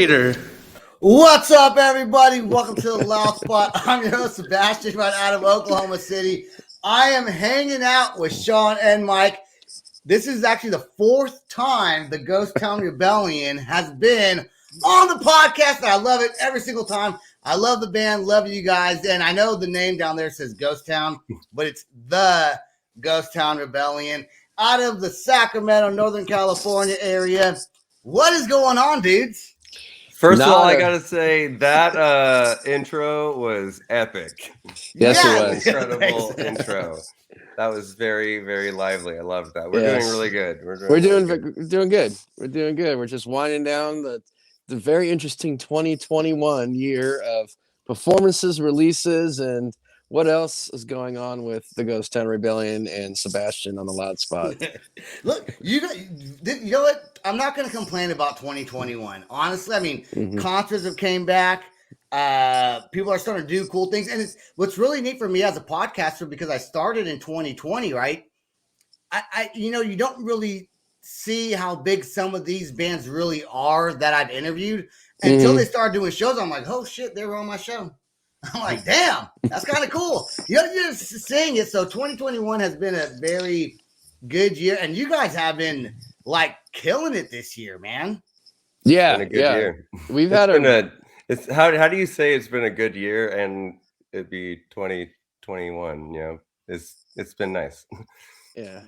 Raider. What's up, everybody? Welcome to the Loud Spot. I'm your host, Sebastian, right out of Oklahoma City. I am hanging out with Sean and Mike. This is actually the fourth time the Ghost Town Rebellion has been on the podcast, and I love it every single time. I love the band, love you guys, and I know the name down there says Ghost Town, but it's the Ghost Town Rebellion out of the Sacramento, Northern California area. What is going on, dudes? First of all, I gotta say that intro was epic. Yes, it was. Incredible intro. That was very, very lively. I loved that. We're doing really good. We're doing good. We're doing good. We're just winding down the very interesting 2021 year of performances, releases, and what else is going on with the Ghost Town Rebellion and Sebastian on the Loud Spot. Look, you know what? I'm not going to complain about 2021. Honestly, I mean, concerts have came back. People are starting to do cool things. And it's what's really neat for me as a podcaster, because I started in 2020, right? You don't really see how big some of these bands really are that I've interviewed until they start doing shows. I'm like, oh shit, they were on my show. I'm like, damn, that's kind of cool. You're just saying it. So 2021 has been a very good year, and you guys have been like killing it this year, man. Yeah, it's been a good year. We've had how do you say it's been a good year and it'd be 2021? You know, it's been nice. Yeah,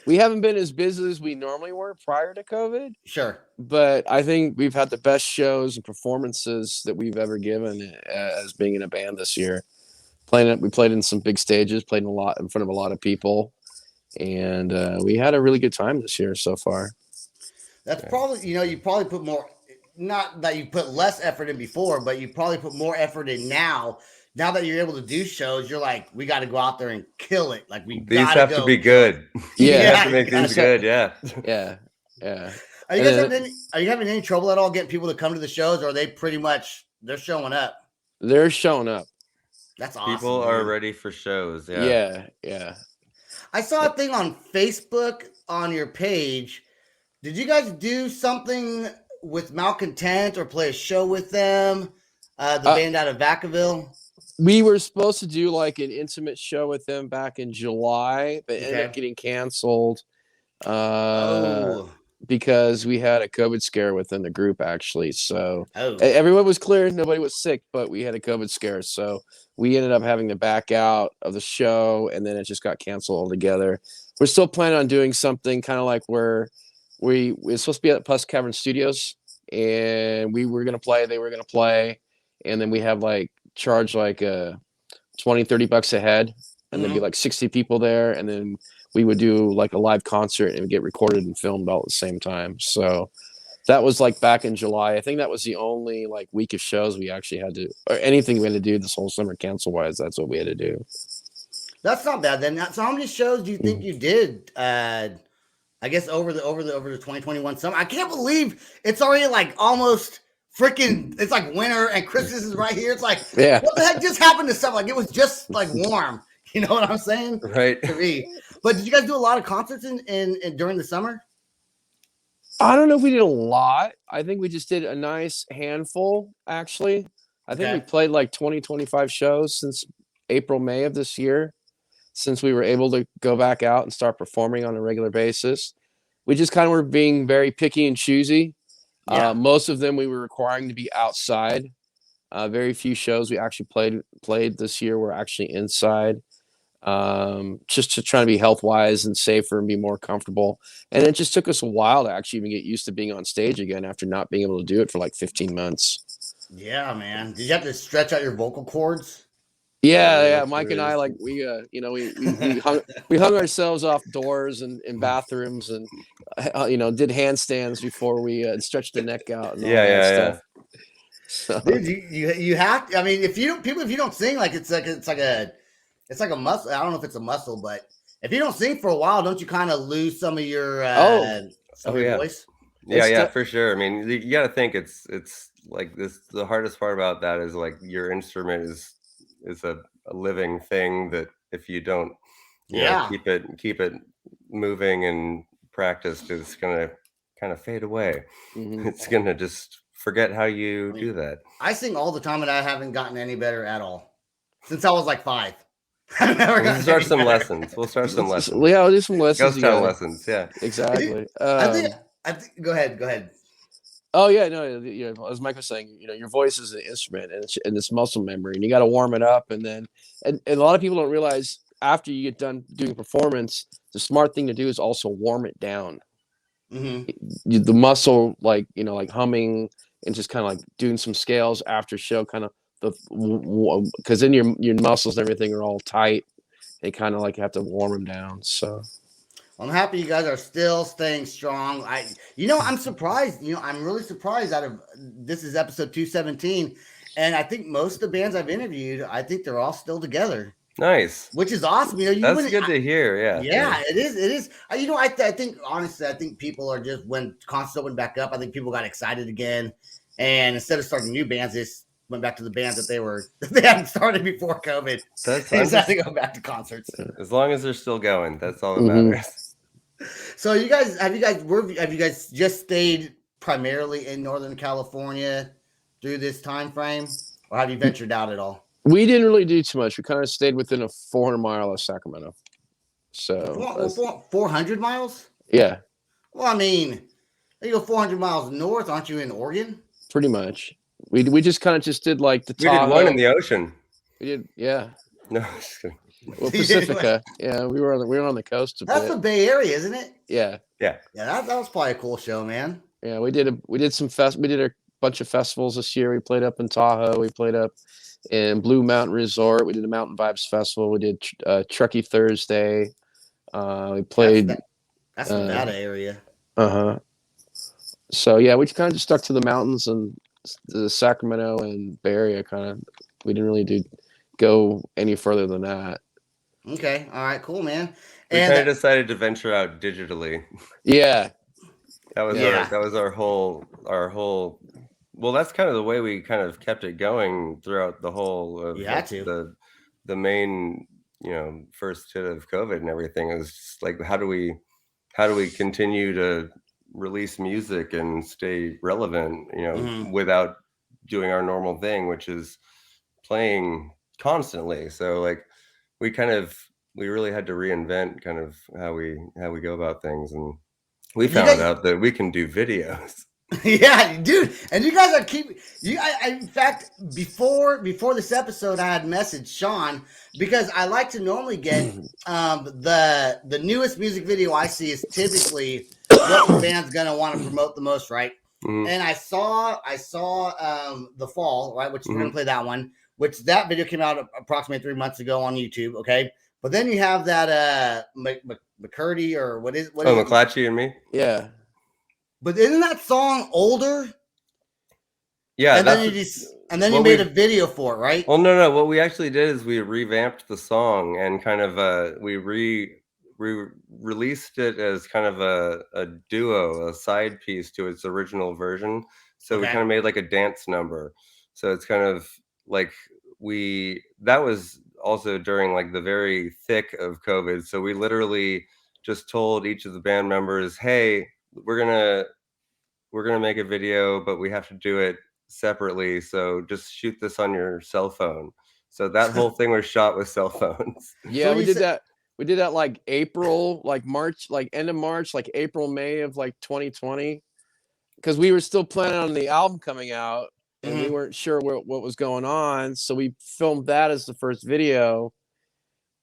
we haven't been as busy as we normally were prior to COVID. Sure. But I think we've had the best shows and performances that we've ever given as being in a band this year. We played in some big stages, played in front of a lot of people, and we had a really good time this year so far. That's probably, you probably put more, not that you put less effort in before, but you probably put more effort in now. Now that you're able to do shows, you're like, we got to go out there and kill it. Like these have to be good. Yeah, you have to make these good. Yeah. Yeah. Are you having any trouble at all getting people to come to the shows, or are they pretty much they're showing up? They're showing up. That's awesome. People are ready for shows. Yeah. I saw a thing on Facebook on your page. Did you guys do something with Malcontent or play a show with them? The band out of Vacaville. We were supposed to do like an intimate show with them back in July, but ended up getting canceled because we had a COVID scare within the group, actually. So everyone was clear, nobody was sick, but we had a COVID scare. So we ended up having to back out of the show, and then it just got canceled altogether. We're still planning on doing something kind of like where we're supposed to be at Puss Cavern Studios, and we were going to play, they were going to play, and then we have charge $20-$30 a head, and there'd be 60 people there, and then we would do a live concert and get recorded and filmed all at the same time. So that was back in July. I think that was the only week of shows we actually had to, or anything we had to do this whole summer cancel wise. That's what we had to do. That's not bad then. So how many shows do you think you did? I guess over the 2021 summer. I can't believe it's already almost freaking, it's winter and Christmas is right here. It's what the heck just happened to summer? It was just warm. You know what I'm saying? Right. To me. But did you guys do a lot of concerts in during the summer? I don't know if we did a lot. I think we just did a nice handful, actually. I think we played 20, 25 shows since April, May of this year, since we were able to go back out and start performing on a regular basis. We just kind of were being very picky and choosy. Yeah. Most of them we were requiring to be outside. Very few shows we actually played this year were actually inside, just to try to be health wise and safer and be more comfortable. And it just took us a while to actually even get used to being on stage again after not being able to do it for 15 months. Yeah, man. Did you have to stretch out your vocal cords? Yeah. Mike and I we hung ourselves off doors and in bathrooms and did handstands before we stretched the neck out. And all that stuff. So. Dude, you have to, I mean, if you don't sing, it's like a muscle. I don't know if it's a muscle, but if you don't sing for a while, don't you kind of lose some of your voice? Yeah, for sure. I mean, you got to think it's like this. The hardest part about that is your instrument is a living thing that if you don't keep it moving and practiced, it's gonna kind of fade away. Mhm. It's gonna just forget how you do that. I sing all the time, and I haven't gotten any better at all since I was like 5. I've never We'll gotten start any some better. lessons. We'll start some lessons. Yeah, we'll do some lessons Ghost town together. lessons. Yeah, Exactly. I think. Go ahead. Oh yeah, no, you know, as Mike was saying, you know, your voice is an instrument and it's muscle memory, and you got to warm it up, and then and a lot of people don't realize after you get done doing a performance, the smart thing to do is also warm it down. The muscle, like, you know, like humming and just kind of like doing some scales after show, kind of because then your muscles and everything are all tight. They kind of like have to warm them down. So I'm happy you guys are still staying strong. I'm surprised. I'm really surprised. This is episode 217, and I think most of the bands I've interviewed, I think they're all still together. Nice, which is awesome. That's good to hear. Yeah, it is. It is. I think honestly, I think people are just when concerts opened back up. I think people got excited again, and instead of starting new bands, they just went back to the bands that they hadn't started before COVID. They decided to go back to concerts. As long as they're still going, that's all that matters. So have you guys just stayed primarily in Northern California through this time frame, or have you ventured out at all? We didn't really do too much. We kind of stayed within a 400 mile of Sacramento. So 400 miles? Yeah. Well, I mean, you go 400 miles north, aren't you in Oregon? Pretty much. We just kind of just did like the Tahoe. We did one in the ocean. We did, yeah. No, just kidding. Well, Pacifica. Yeah, we were on the coast. That's the Bay Area, isn't it? Yeah. Yeah, that was probably a cool show, man. Yeah, we did a bunch of festivals this year. We played up in Tahoe. We played up in Blue Mountain Resort. We did a Mountain Vibes Festival. We did Truckee Thursday. We played. That's Nevada area. So yeah, we kind of just stuck to the mountains and the Sacramento and Bay Area. We didn't really go any further than that. Okay. All right. Cool, man. We kind of decided to venture out digitally. Yeah. That was our whole. Well, that's kind of the way we kind of kept it going throughout the whole of the main, first hit of COVID and everything. Is just like how do we continue to release music and stay relevant, without doing our normal thing, which is playing constantly. So like we really had to reinvent kind of how we go about things, and we found out that we can do videos. Yeah, dude, and you guys are in fact, before this episode, I had messaged Sean because I like to normally get the newest music video I see is typically what the band's gonna want to promote the most, right? And I saw The Fall, right, which we're gonna play that one, which that video came out approximately 3 months ago on YouTube, okay? But then you have that McCurdy or what is McClatchy and Me? Yeah. But isn't that song older? Yeah, and then you made a video for it, right? Well, no. What we actually did is we revamped the song and kind of we released it as kind of a duo, a side piece to its original version. So we kind of made like a dance number. So it's kind of like that was also during like the very thick of COVID. So we literally just told each of the band members, hey, we're gonna make a video, but we have to do it separately. So just shoot this on your cell phone. So that whole thing was shot with cell phones. Yeah, we did that. We did that like April, like March, like end of March, like April, May of like 2020, because we were still planning on the album coming out, and we weren't sure what was going on. So we filmed that as the first video,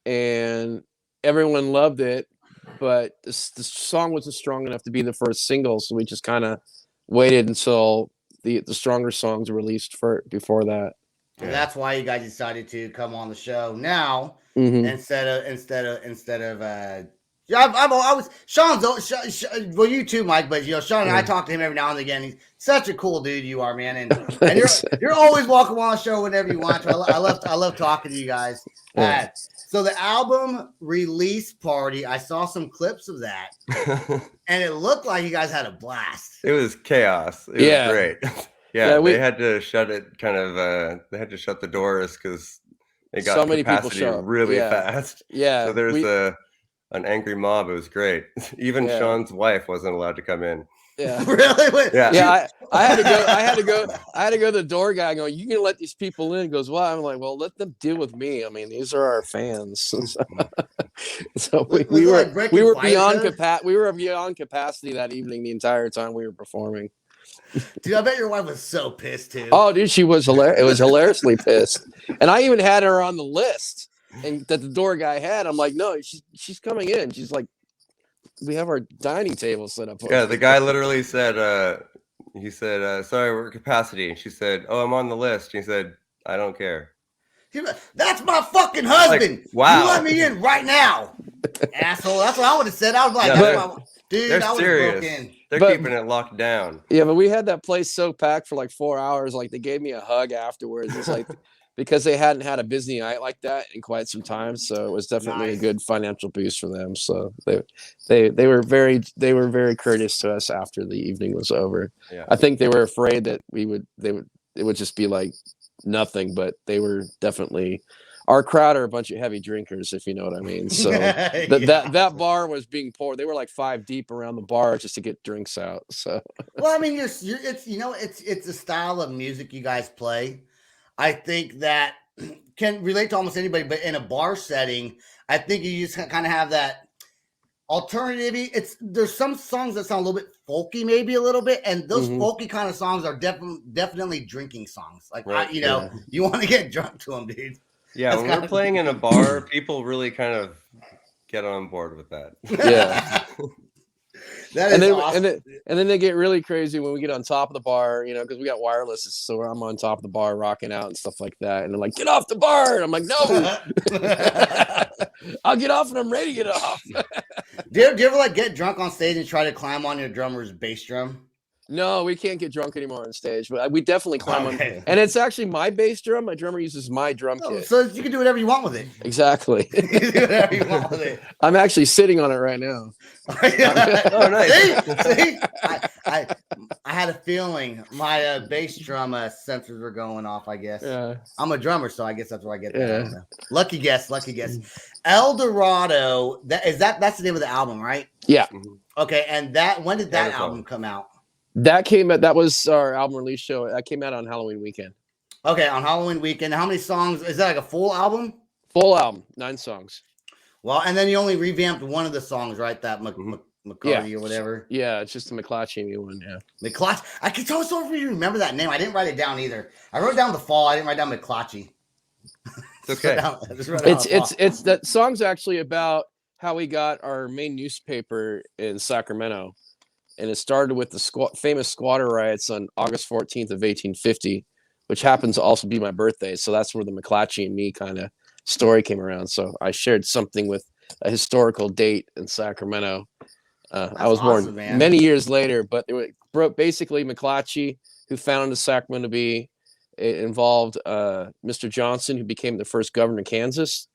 and everyone loved it. But the song wasn't strong enough to be the first single, so we just kind of waited until the stronger songs were released before that. And that's why you guys decided to come on the show now instead of. Sean's. Well, you too, Mike. But Sean and I talk to him every now and again. He's such a cool dude. You are, man, and you're always welcome on the show whenever you want to. I love talking to you guys. Yeah. So the album release party, I saw some clips of that, and it looked like you guys had a blast. It was chaos. It was great. They had to shut it. They had to shut the doors because they got so many capacity people really fast. Yeah. So there's an angry mob. It was great. Even Sean's wife wasn't allowed to come in. Yeah. Really? Yeah. I had to go to the door guy and go, you can let these people in. He goes, well, I'm like, well, let them deal with me. I mean, these are our fans. So we were beyond capacity that evening the entire time we were performing. Dude, I bet your wife was so pissed too. Oh, dude, she was hilarious. It was hilariously pissed. And I even had her on the list and that the door guy had. I'm like, no, she's coming in. She's like, we have our dining table set up. Yeah, the guy literally said, he said, sorry, we're at capacity. And she said, oh, I'm on the list. He said, I don't care. That's my fucking husband. Like, wow. You let me in right now. Asshole. That's what I would have said. I was like, dude, they're I would serious. have broken. They're keeping it locked down. Yeah, but we had that place so packed for like 4 hours. Like they gave me a hug afterwards. It's like because they hadn't had a busy night like that in quite some time. So it was definitely a good financial boost for them. So they were very courteous to us after the evening was over. Yeah. I think they were afraid that it would just be like nothing, but they were definitely. Our crowd are a bunch of heavy drinkers, if you know what I mean. So that bar was being poured. They were like 5 deep around the bar just to get drinks out. So well, I mean, it's the style of music you guys play. I think that can relate to almost anybody, but in a bar setting, I think you just kind of have that alternative. There's some songs that sound a little bit folky, maybe a little bit, and those folky kind of songs are definitely drinking songs. Like you want to get drunk to them, dude. Yeah, when we're playing in a bar, people really kind of get on board with that. Yeah. That is awesome. And then they get really crazy when we get on top of the bar, because we got wireless, so I'm on top of the bar rocking out and stuff like that. And they're like, get off the bar. And I'm like, no. I'll get off and I'm ready to get off. Do you ever get drunk on stage and try to climb on your drummer's bass drum? No, we can't get drunk anymore on stage, but we definitely climb on. And it's actually my bass drum. My drummer uses my drum kit. So you can do whatever you want with it. Exactly. You can do whatever you want with it. I'm actually sitting on it right now. Oh, nice. See? I had a feeling my bass drum sensors were going off, I guess. Yeah. I'm a drummer, so I guess that's where I get that. Yeah. Lucky guess. El Dorado, that's the name of the album, right? Yeah. Okay, and when did that album come out? That was our album release show. That came out on Halloween weekend. Okay, on Halloween weekend. How many songs? Is that like a full album? Full album, 9 songs. Well, and then you only revamped one of the songs, right? That McCarty or whatever. Yeah, it's just the McClatchy one, yeah. McClatchy. I can tell so if you remember that name. I didn't write it down either. I wrote down the fall. I didn't write down McClatchy. It's okay. It's that song's actually about how we got our main newspaper in Sacramento. And it started with the famous squatter riots on August 14th of 1850, which happens to also be my birthday. So that's where the McClatchy and me kind of story came around. So I shared something with a historical date in Sacramento. I was born many years later, but it were basically McClatchy, who founded the Sacramento Bee. It involved Mr. Johnson, who became the first governor of Kansas,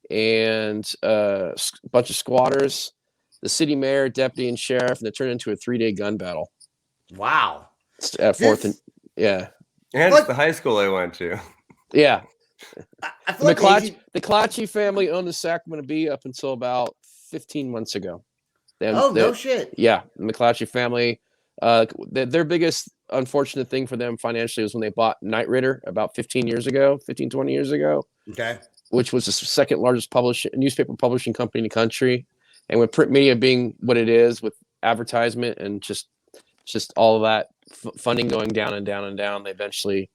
and a bunch of squatters, the city mayor, deputy, and sheriff, and it turned into a 3-day gun battle. Wow. At 4th and yeah. And it's the high school I went to. Yeah. I feel the McClatchy family owned the Sacramento Bee up until about 15 months ago. No shit. Yeah. The McClatchy family, their biggest unfortunate thing for them financially was when they bought Knight Ridder about 20 years ago. Okay. Which was the second largest newspaper publishing company in the country. And with print media being what it is, with advertisement and just all of that funding going down and down and down, they eventually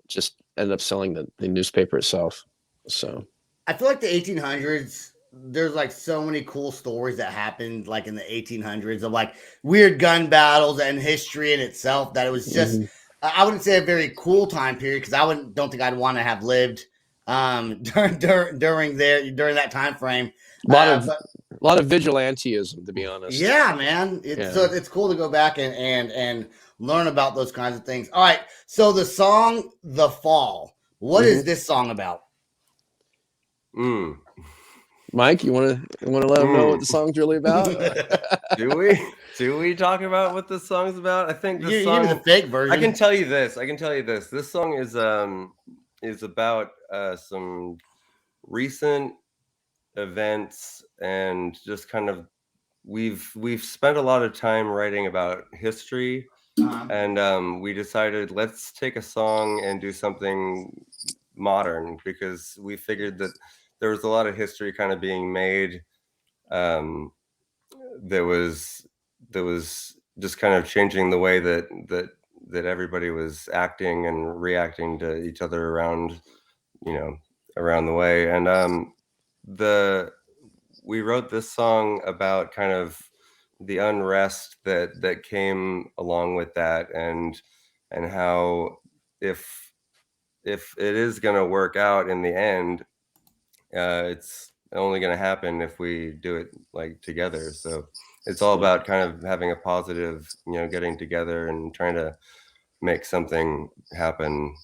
just ended up selling the newspaper itself. So I feel like the 1800s, there's so many cool stories that happened in the 1800s of weird gun battles and history in itself, that it was just I wouldn't say a very cool time period, because don't think I'd want to have lived during that time frame. A lot of vigilantism, to be honest. Yeah, man. So it's cool to go back and learn about those kinds of things. All right. So the song "The Fall." What is this song about? Mike, you want to let them know what the song's really about? Do we talk about what this song's about? I think the song. Even the fake version. I can tell you this. This song is about some recent events and just kind of we've spent a lot of time writing about history, and we decided let's take a song and do something modern, because we figured that there was a lot of history kind of being made that was just kind of changing the way that everybody was acting and reacting to each other around the way. And we wrote this song about kind of the unrest that came along with that, and how if it is going to work out in the end, it's only going to happen if we do it like together. So it's all about kind of having a positive, getting together and trying to make something happen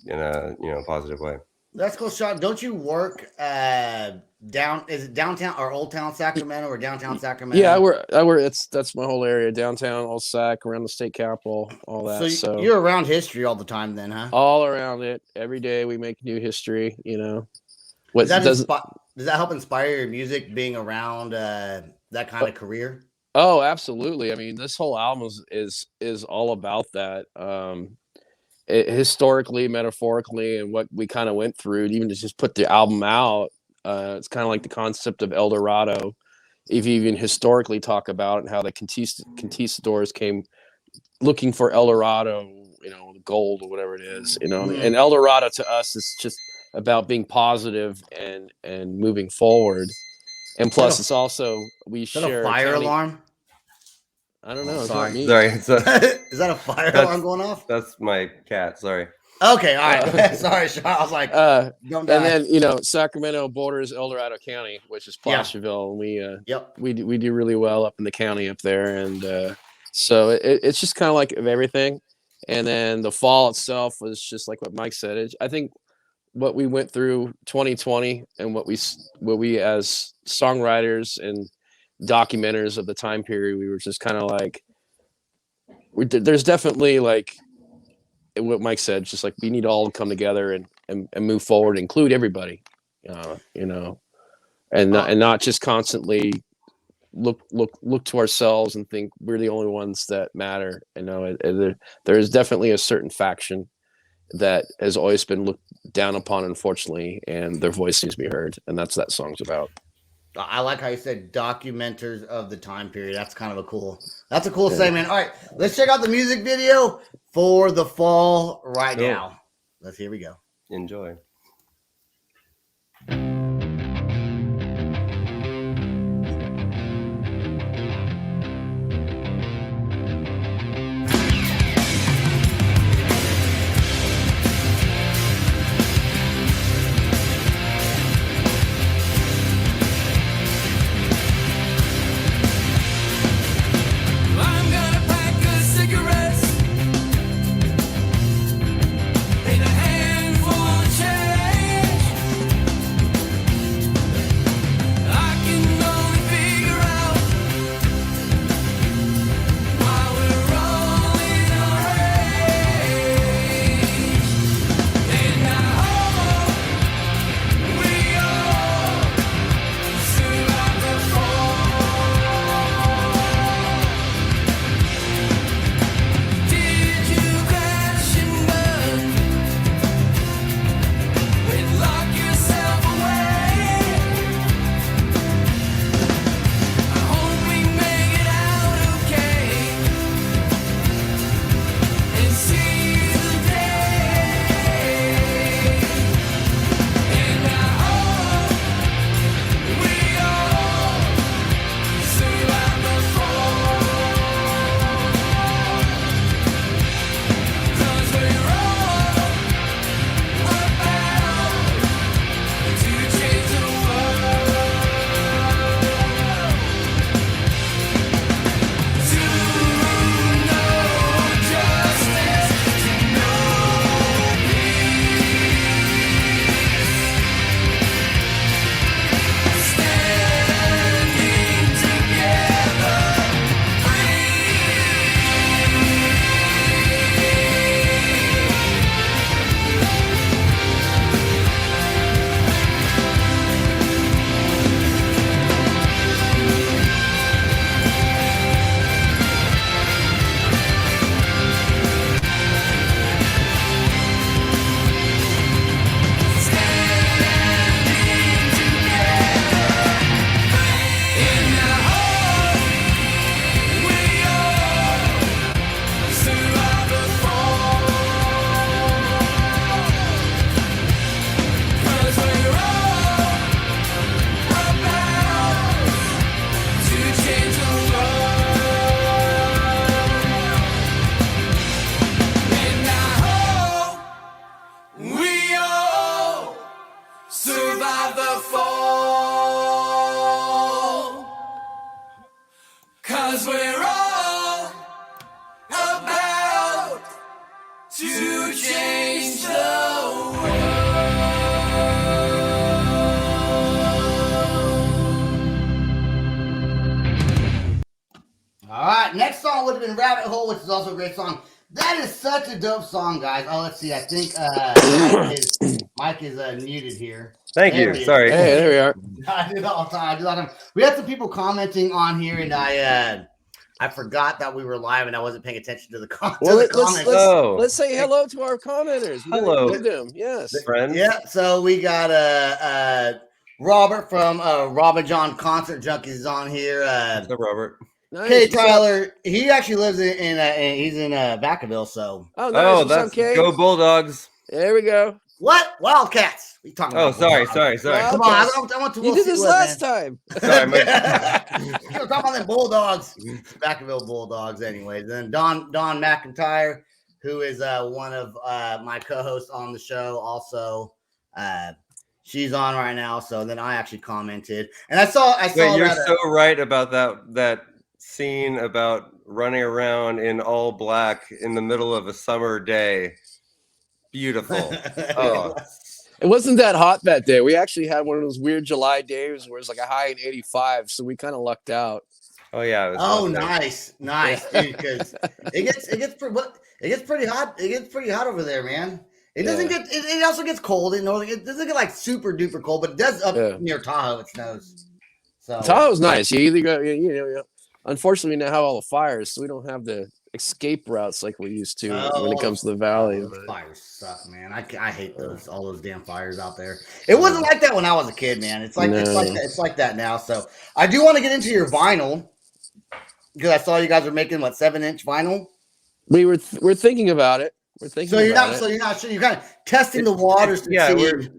in a positive way. That's cool, Sean. Don't you work is it downtown or Old Town Sacramento or downtown Sacramento? Yeah, I work. That's my whole area, downtown, Old Sac, around the state capitol, all that. So you're around history all the time, then, huh? All around it, every day we make new history. Does that help inspire your music, being around that kind of career? Oh, absolutely. I mean, this whole album is all about that. Historically, metaphorically, and what we kind of went through, even to just put the album out. It's kind of like the concept of El Dorado. If you even historically talk about it, and how the conquistadors came looking for El Dorado, gold or whatever it is, and El Dorado to us is just about being positive and moving forward. And plus, it's also we share a fire alarm. I don't know. Sorry. Is that a fire alarm going off? That's my cat. Sorry. Okay, all right. Sorry, Sean. I was like, don't die. And then Sacramento borders El Dorado County, which is Placerville, and we do really well up in the county up there, and so it's just kind of like of everything. And then the fall itself was just like what Mike said. I think what we went through 2020 and what we as songwriters and documenters of the time period, we were just kind of like, there's definitely like what Mike said, just like we need to all come together and move forward, include everybody, and not just constantly look to ourselves and think we're the only ones that matter. There is definitely a certain faction that has always been looked down upon, unfortunately, and their voice needs to be heard, and that's what that song's about. I like how you said documenters of the time period. That's kind of a cool segment. All right, let's check out the music video for The Fall right now. Here we go. Enjoy. In a handful of change. to change the world. All right, next song would have been Rabbit Hole, which is also a great song. That is such a dope song, guys. Oh, let's see. I think Mike is muted here. Thank you. Sorry. Hey, there we are. I do that all the time. We had some people commenting on here, and I forgot that we were live, and I wasn't paying attention to the comments. Well, let's say hello to our commenters. Hello, them. Yes, friends. Yeah. So we got Robert from Robin John Concert Junkies on here. What's up, Robert? Nice. Kay Tyler, he actually lives he's in Vacaville, so. Oh, nice. That's Go Bulldogs. There we go. What? Wildcats. We talking about? Sorry. Come on, I want to. You did this last time. Sorry, We're talking about them Bulldogs, Vacaville Bulldogs. Anyways, then Don McIntyre, who is one of my co-hosts on the show, also. She's on right now, so then I actually commented, and I saw. Wait, you're so right about that scene about running around in all black in the middle of a summer day. Beautiful. Oh, it wasn't that hot that day. We actually had one of those weird July days where it's like a high in 85, so we kind of lucked out. Oh yeah. Nice, dude. Because it gets pretty hot. It gets pretty hot over there, man. It doesn't get. It also gets cold in northern. It doesn't get like super duper cold, but it does up near Tahoe. It snows. So Tahoe's nice. You either go. Unfortunately, we now have all the fires, so we don't have the escape routes like we used to when it comes to the valley. Fires suck, man. I hate all those damn fires out there. It wasn't like that when I was a kid, man. It's like that now. So I do want to get into your vinyl because I saw you guys were making 7-inch vinyl. We're thinking about it. We're thinking. So you're not sure. You're kind of testing the waters.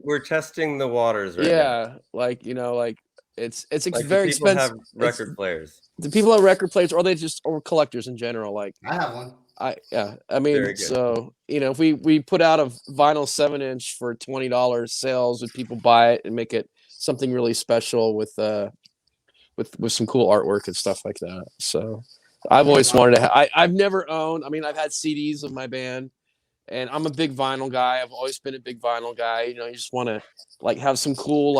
We're testing the waters right now. It's like very expensive. Have record players. The people have record players, or or collectors in general. Like I have one. I mean, so if we put out a vinyl 7-inch for $20 sales, would people buy it and make it something really special with some cool artwork and stuff like that? So I've always wanted to. I've never owned. I mean, I've had CDs of my band, and I'm a big vinyl guy. I've always been a big vinyl guy. You just want to have some cool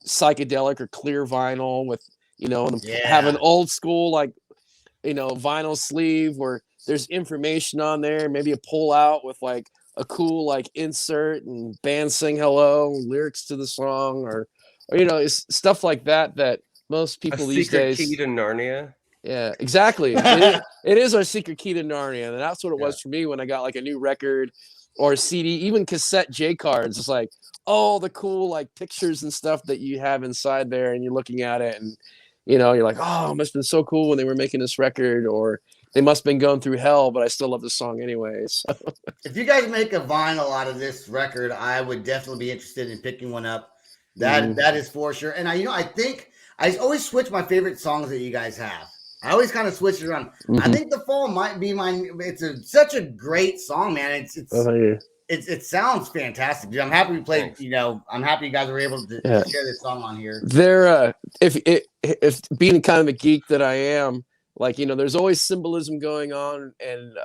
psychedelic or clear vinyl with have an old school vinyl sleeve where there's information on there, maybe a pull out with a cool insert and band sing hello, lyrics to the song, or it's stuff like that most people these days. Key to Narnia. Yeah, exactly. It is our secret key to Narnia, and that's what it was for me when I got a new record or a CD, even cassette J cards. It's all the cool pictures and stuff that you have inside there, and you're looking at it, and you're like, oh, it must have been so cool when they were making this record, or they must have been going through hell, but I still love the song anyways. If you guys make a vinyl out of this record, I would definitely be interested in picking one up. That is for sure. And I think I always switch my favorite songs that you guys have. I always kind of switch it around. I think The Fall might be mine. It's such a great song, man. It sounds fantastic. I'm happy we played. I'm happy you guys were able to share this song on here. If being kind of a geek that I am, there's always symbolism going on. And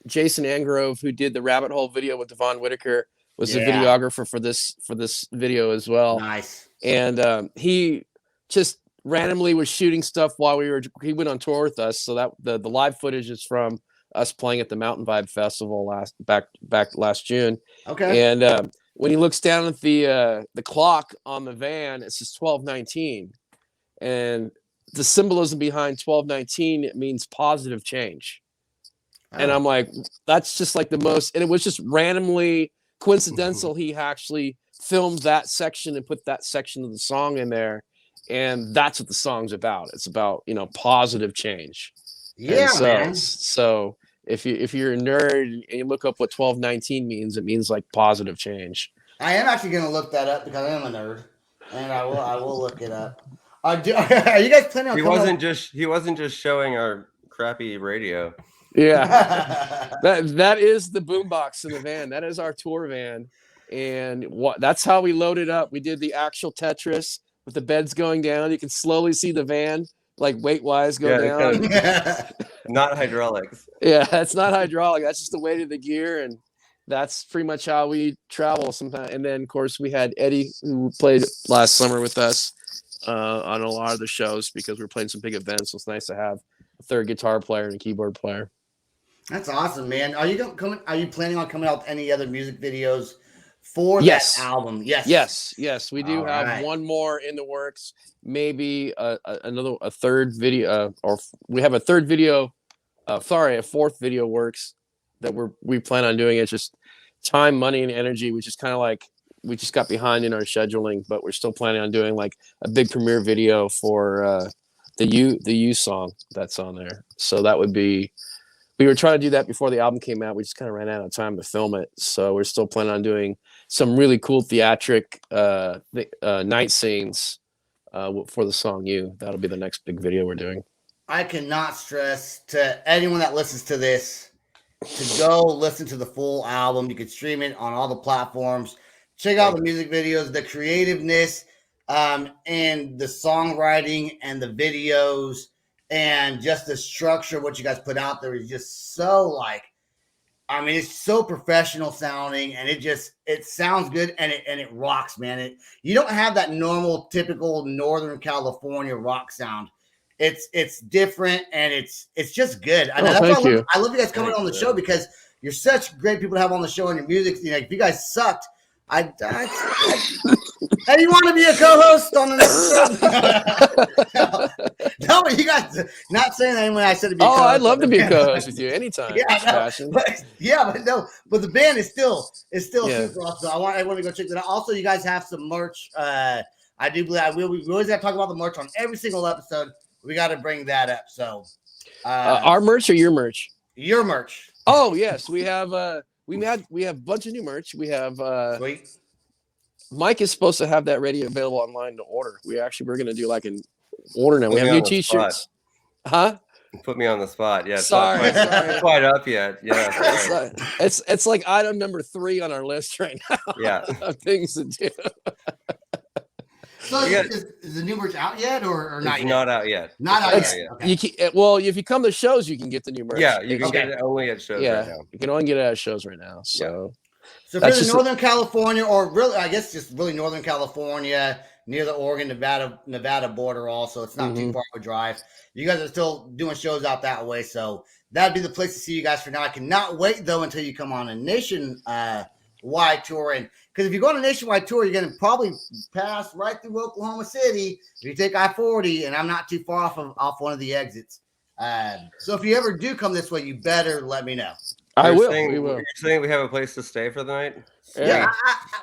Jason Angrove, who did the Rabbit Hole video with Devon Whitaker, was the videographer for this video as well. Nice. And he just randomly was shooting stuff while he went on tour with us. So that the live footage is from us playing at the Mountain Vibe Festival back last June. Okay. And when he looks down at the clock on the van, it says 12:19, and the symbolism behind 12:19, it means positive change. Oh. And I'm like, that's just the most. And it was just randomly coincidental. He actually filmed that section and put that section of the song in there, and that's what the song's about. It's about positive change. Yeah, man. So if you're a nerd and you look up what 12:19 means, it means positive change. I am actually going to look that up because I am a nerd, and I will look it up. Are you guys planning on? He wasn't just showing our crappy radio. Yeah, that is the boombox in the van. That is our tour van, and that's how we loaded up. We did the actual Tetris with the beds going down. You can slowly see the van like weight wise go down. Not hydraulics. Yeah, that's not hydraulic. That's just the weight of the gear, and that's pretty much how we travel sometimes. And then, of course, we had Eddie, who played last summer with us on a lot of the shows because we were playing some big events. So it's nice to have a third guitar player and a keyboard player. That's awesome, man. Are you planning on coming out with any other music videos for that album? Yes. We do have one more in the works. Maybe a third video, or we have a third video. A fourth video works that we plan on doing. It's just time, money, and energy. We just kind of like we just got behind in our scheduling, but we're still planning on doing like a big premiere video for the You song that's on there. So that would be. We were trying to do that before the album came out. We just kind of ran out of time to film it. So we're still planning on doing some really cool theatric night scenes for the song You. That'll be the next big video we're doing. I cannot stress to anyone that listens to this to go listen to the full album. You can stream it on all the platforms. Check out the music videos, the creativeness, and the songwriting and the videos. And just the structure of what you guys put out there is just so it's so professional sounding, and it sounds good, and it rocks, man. You don't have that normal, typical Northern California rock sound. It's different, and it's just good. I love you guys coming on the show because you're such great people to have on the show, and your music. If you guys sucked, hey, you want to be a co-host on the next show? No, you guys not saying that when I said to be. Oh, I'd love to be a co-host with you anytime. But the band is still super awesome. I want to go check that out. Also, you guys have some merch. I do believe we always have to talk about the merch on every single episode. We got to bring that up. So, our merch or your merch? Your merch. Oh yes, we have. We have a bunch of new merch. We have. Sweet. Mike is supposed to have that ready available online to order. We're going to do like an order now. We have new T-shirts. Huh? Put me on the spot. Yeah. Sorry. Not quite up yet. Yeah. It's like item number 3 on our list right now. Yeah. Of things to do. So is the new merch out yet or not yet? Not out yet. Not out yet. Okay. If you come to shows, you can get the new merch. Yeah, you can get it only at shows right now. You can only get it at shows right now. So. So if you're in Northern California, or really, I guess just really Northern California, near the Oregon, Nevada border also, it's not too far of a drive. You guys are still doing shows out that way, so that'd be the place to see you guys for now. I cannot wait, though, until you come on a nationwide tour. And because if you go on a nationwide tour, you're going to probably pass right through Oklahoma City if you take I-40, and I'm not too far off one of the exits. So if you ever do come this way, you better let me know. We will. You're saying we have a place to stay for the night? Yeah.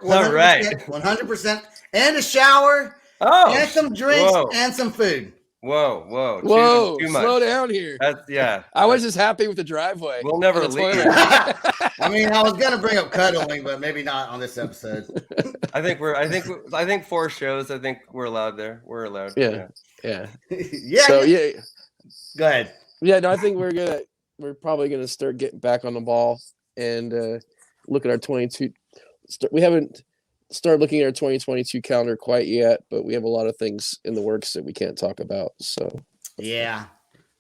All right. 100%. And a shower. Oh. And some drinks and some food. Whoa. Too much. Slow down here. I was just happy with the driveway. We'll never leave. I mean, I was gonna bring up cuddling, but maybe not on this episode. I think 4 shows. I think we're allowed there. We're allowed. Yeah. So go ahead. Yeah, no, I think we're probably gonna start getting back on the ball and look at our 22. We haven't started looking at our 2022 calendar quite yet, but we have a lot of things in the works that we can't talk about. So yeah,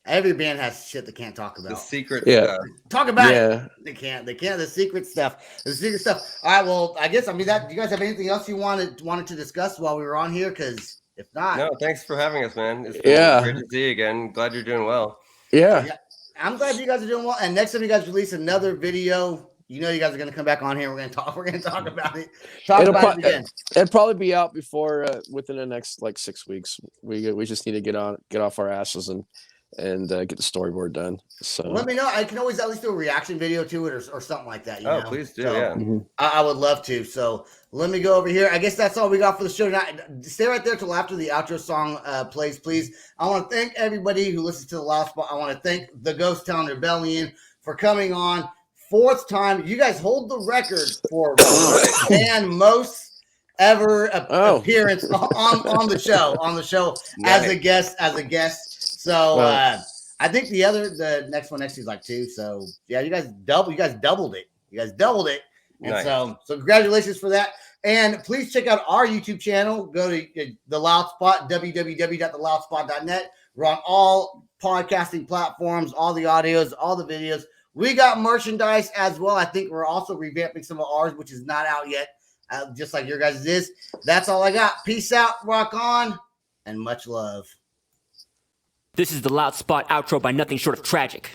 every band has shit they can't talk about. The secret stuff. Talk about it. They can't. The secret stuff. The secret stuff. All right. Well, I guess that. Do you guys have anything else you wanted to discuss while we were on here? Because if not, no. Thanks for having us, man. It's great to see you again. Glad you're doing well. Yeah. I'm glad you guys are doing well. And next time you guys release another video, you know you guys are going to come back on here. We're going to talk about it. It again. It'll probably be out before within the next 6 weeks. We just need to get off our asses and get the storyboard done. So let me know. I can always at least do a reaction video to it or something like that. You know? Please do. So, I would love to. So let me go over here. I guess that's all we got for the show tonight. Stay right there till after the outro song plays, please. I want to thank everybody who listens to the Loud Spot. I want to thank the Ghost Town Rebellion for coming on. 4th time. You guys hold the record for and most ever appearance on the show as a guest. So I think the next one is like 2. So yeah, you guys doubled it. And nice. so congratulations for that. And please check out our YouTube channel. Go to The Loud Spot, www.theloudspot.net. We're on all podcasting platforms, all the audios, all the videos. We got merchandise as well. I think we're also revamping some of ours, which is not out yet, just like your guys' is. That's all I got. Peace out, rock on, and much love. This is the Loud Spot outro by nothing short of tragic.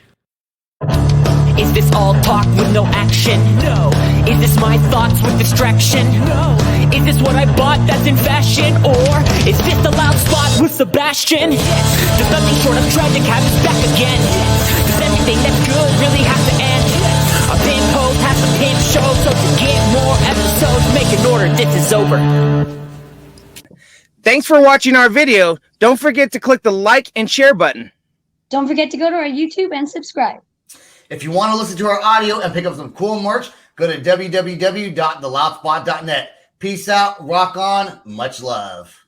Is this all talk with no action? No. Is this my thoughts with distraction? No. Is this what I bought that's in fashion? Or is this the Loud Spot with Sebastian? Yes. Does nothing short of tragic have us back again? Yes. Does everything that's good really have to end? Yes. A pimp host has a pimp show, so to get more episodes, make an order, this is over. Thanks for watching our video. Don't forget to click the like and share button. Don't forget to go to our YouTube and subscribe. If you want to listen to our audio and pick up some cool merch, go to www.theloudspot.net. Peace out, rock on, much love.